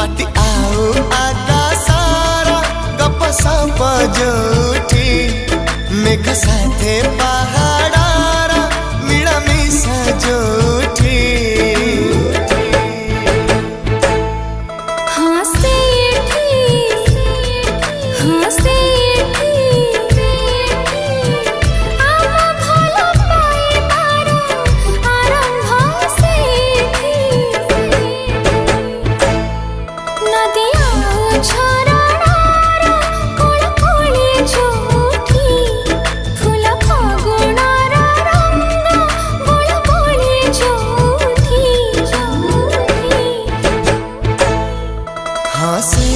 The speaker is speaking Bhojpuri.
बाती आओ आगा सारा गप सप जोठी मेघ साथे पहाड़ारा मिलामिशा जोठी हाँ से